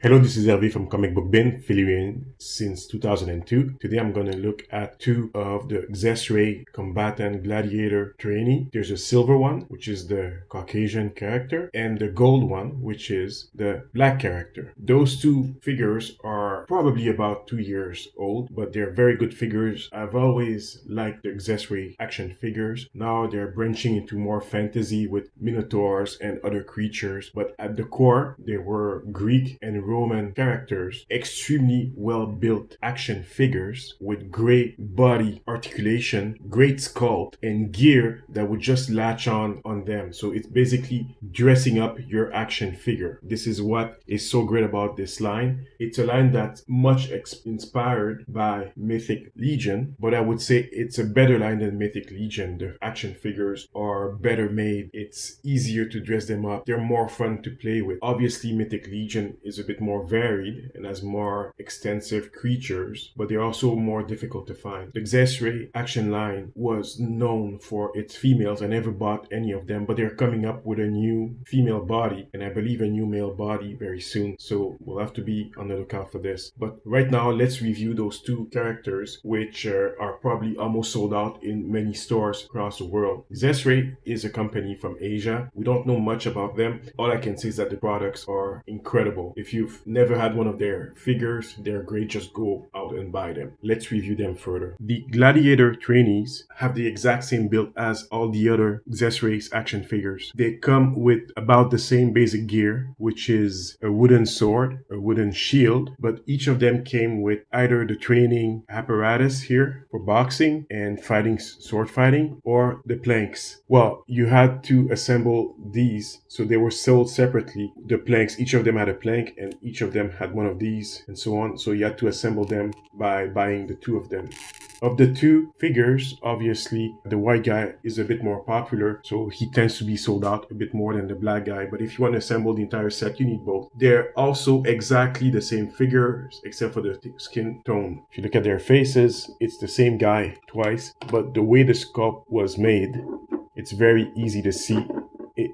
Hello, this is Hervé from Comic Book Bin, filling in since 2002. Today I'm going to look at two of the Xesray Combatant Gladiator trainee. There's a silver one, which is the Caucasian character, and the gold one, which is the black character. Those two figures are probably about 2 years old, but they're very good figures. I've always liked the Xesray action figures. Now they're branching into more fantasy with minotaurs and other creatures, but at the core, they were Greek and Roman characters, extremely well built action figures with great body articulation, great sculpt, and gear that would just latch on them. So it's basically dressing up your action figure. This is what is so great about this line. It's a line that's much inspired by Mythic Legion, but I would say it's a better line than Mythic Legion. The action figures are better made. It's easier to dress them up. They're more fun to play with. Obviously, Mythic Legion is a bit more varied and has more extensive creatures, but they're also more difficult to find. The Xesray action line was known for its females. I never bought any of them, but they're coming up with a new female body and I believe a new male body very soon. So we'll have to be on the lookout for this. But right now, let's review those two characters, which are probably almost sold out in many stores across the world. Xesray is a company from Asia. We don't know much about them. All I can say is that the products are incredible. If you've never had one of their figures, they're great. Just go out and buy them. Let's review them further. The Gladiator trainees have the exact same build as all the other Xesray's action figures. They come with about the same basic gear, which is a wooden sword, a wooden shield, but each of them came with either the training apparatus here for boxing and fighting, sword fighting, or the planks. Well, you had to assemble these, so they were sold separately. The planks, each of them had a plank and each of them had one of these and so on. So you had to assemble them by buying the two of them. Of the two figures, obviously, the white guy is a bit more popular, so he tends to be sold out a bit more than the black guy. But if you want to assemble the entire set, you need both. They're also exactly the same figures, except for the skin tone. If you look at their faces, it's the same guy twice, but the way the sculpt was made, it's very easy to see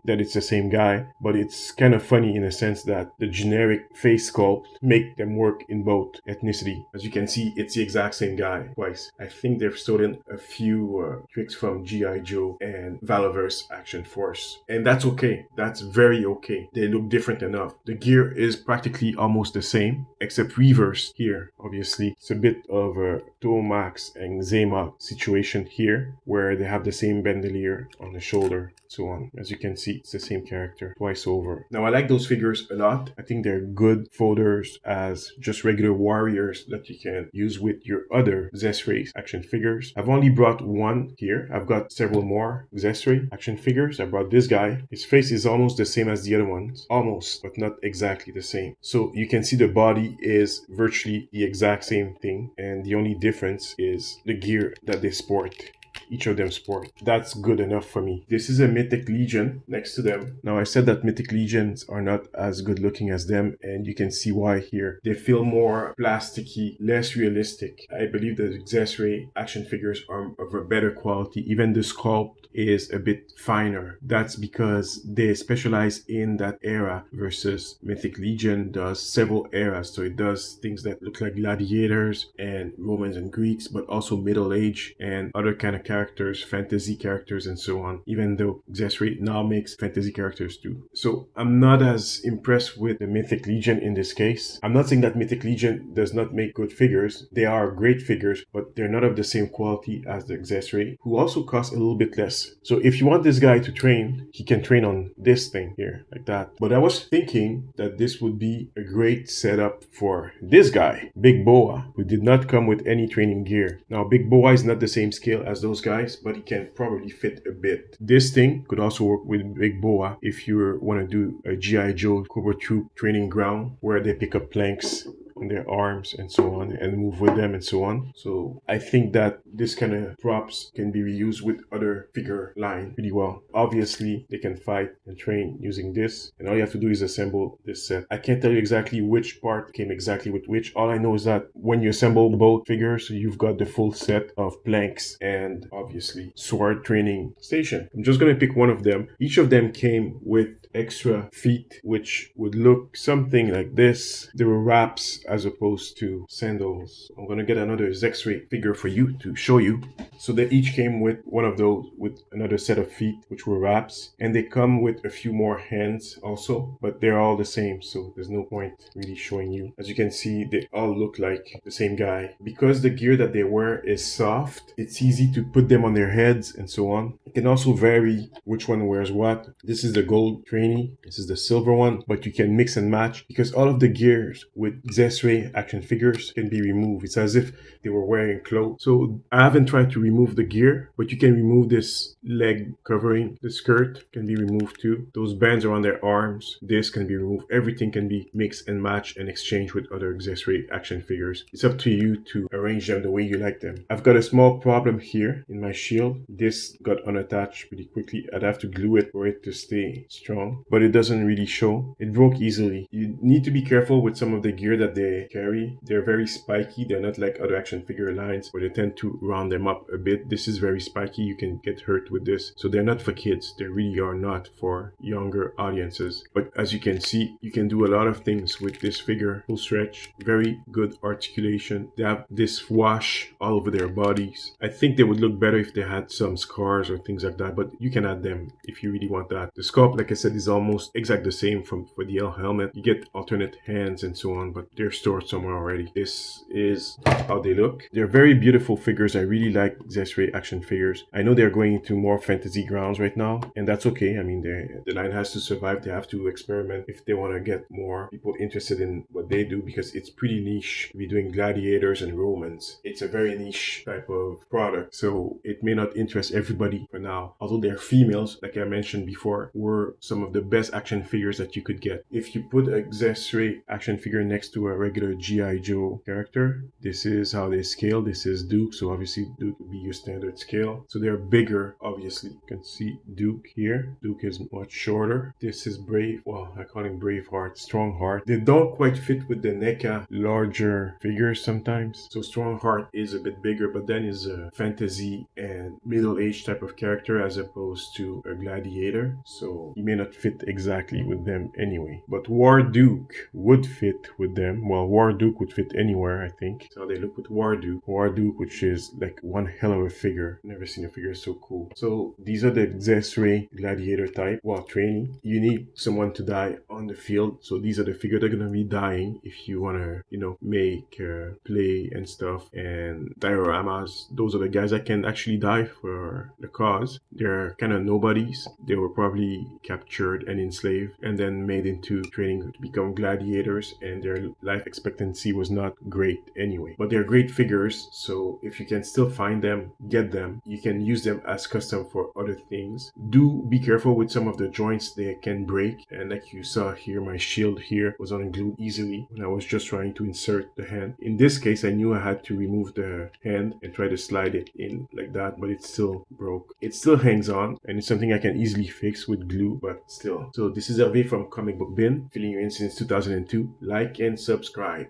that it's the same guy, but it's kind of funny in a sense that the generic face sculpt make them work in both ethnicity. As you can see, it's the exact same guy twice. I think they've stolen a few tricks from G.I. Joe and Valaverse Action Force, and that's okay. That's very okay. They look different enough. The gear is practically almost the same, except reversed here. Obviously, it's a bit of a Tomax and Zema situation here, where they have the same bandolier on the shoulder, so on. As you can see, it's the same character twice over. Now, I like those figures a lot. I think they're good folders as just regular warriors that you can use with your other Xesray action figures. I've only brought one here. I've got several more Xesray action figures. I brought this guy. His face is almost the same as the other ones. Almost, but not exactly the same. So you can see the body is virtually the exact same thing, and the only difference is the gear that they sport. Each of them sport. That's good enough for me. This is a Mythic Legion next to them. Now, I said that Mythic Legions are not as good looking as them, and you can see why here. They feel more plasticky, less realistic. I believe the Xesray action figures are of a better quality. Even the sculpt is a bit finer. That's because they specialize in that era versus Mythic Legion does several eras. So it does things that look like gladiators and Romans and Greeks, but also Middle Age and other kind of characters, fantasy characters, and so on, even though Xesray now makes fantasy characters too. So I'm not as impressed with the Mythic Legion in this case. I'm not saying that Mythic Legion does not make good figures. They are great figures, but they're not of the same quality as the Xesray, who also cost a little bit less. So if you want this guy to train, he can train on this thing here, like that. But I was thinking that this would be a great setup for this guy, Big Boa, who did not come with any training gear. Now, Big Boa is not the same scale as those guys, but he can probably fit a bit. This thing could also work with Big Boa if you want to do a G.I. Joe Cobra Troop training ground where they pick up planks on their arms and so on and move with them and so on. So I think that this kind of props can be reused with other figure line pretty well. Obviously, they can fight and train using this, and all you have to do is assemble this set. I can't tell you exactly which part came exactly with which. All I know is that when you assemble both figures, you've got the full set of planks and obviously sword training station. I'm just going to pick one of them. Each of them came with extra feet, which would look something like this. There were wraps as opposed to sandals. I'm gonna get another Xesray figure for you to show you. So they each came with one of those with another set of feet, which were wraps, and they come with a few more hands also, but they're all the same, so there's no point really showing you. As you can see, they all look like the same guy. Because the gear that they wear is soft, it's easy to put them on their heads and so on. It can also vary which one wears what. This is the gold trainee, this is the silver one, but you can mix and match because all of the gears with Xesray action figures can be removed. It's as if they were wearing clothes. So I haven't tried to remove the gear, but you can remove this leg covering. The skirt can be removed too. Those bands are on their arms. This can be removed. Everything can be mixed and matched and exchanged with other Xesray action figures. It's up to you to arrange them the way you like them. I've got a small problem here in my shield. This got unattached pretty quickly. I'd have to glue it for it to stay strong, but it doesn't really show. It broke easily. You need to be careful with some of the gear that they carry. They're very spiky. They're not like other action figure lines where they tend to round them up a bit. This is very spiky. You can get hurt with this. So they're not for kids. They really are not for younger audiences. But as you can see, you can do a lot of things with this figure. Full stretch, very good articulation. They have this wash all over their bodies. I think they would look better if they had some scars or things like that, but you can add them if you really want that. The sculpt, like I said, is almost exact the same for the L helmet. You get alternate hands and so on, but they're stored somewhere already. This is how they look. They're very beautiful figures. I really like Xesray action figures. I know they're going into more fantasy grounds right now, and that's okay. I mean, the line has to survive. They have to experiment if they want to get more people interested in what they do, because it's pretty niche to be doing gladiators and Romans. It's a very niche type of product, so it may not interest everybody for now. Although they're females, like I mentioned before, were some of the best action figures that you could get. If you put a Xesray action figure next to a regular G.I. Joe character, this is how they scale. This is Duke, so obviously Duke would be your standard scale. So they're bigger, obviously. You can see Duke here. Duke is much shorter. This is Brave. Well, I call him Braveheart, Strongheart. They don't quite fit with the NECA larger figures sometimes. So Strongheart is a bit bigger, but then is a fantasy and middle-aged type of character as opposed to a gladiator. So he may not fit exactly with them anyway. But War Duke would fit with them. Well, War Duke would fit anywhere, I think. That's how they look with War Duke. War Duke, which is like one hell of a figure. Never seen a figure so cool. So these are the Xesray gladiator type. Well, trainee. You need someone to die on the field. So these are the figures that are going to be dying if you want to, make play and stuff. And dioramas. Those are the guys that can actually die for the cause. They're kind of nobodies. They were probably captured and enslaved and then made into training to become gladiators, and their life expectancy was not great anyway. But they're great figures, so if you can still find them, get them. You can use them as custom for other things. Do be careful with some of the joints. They can break, and like you saw here, my shield here was unglued easily when I was just trying to insert the hand. In this case, I knew I had to remove the hand and try to slide it in like that, but it still broke. It still hangs on, and it's something I can easily fix with glue, but still. So this is Hervé from Comic Book Bin, filling you in since 2002. Like and subscribe.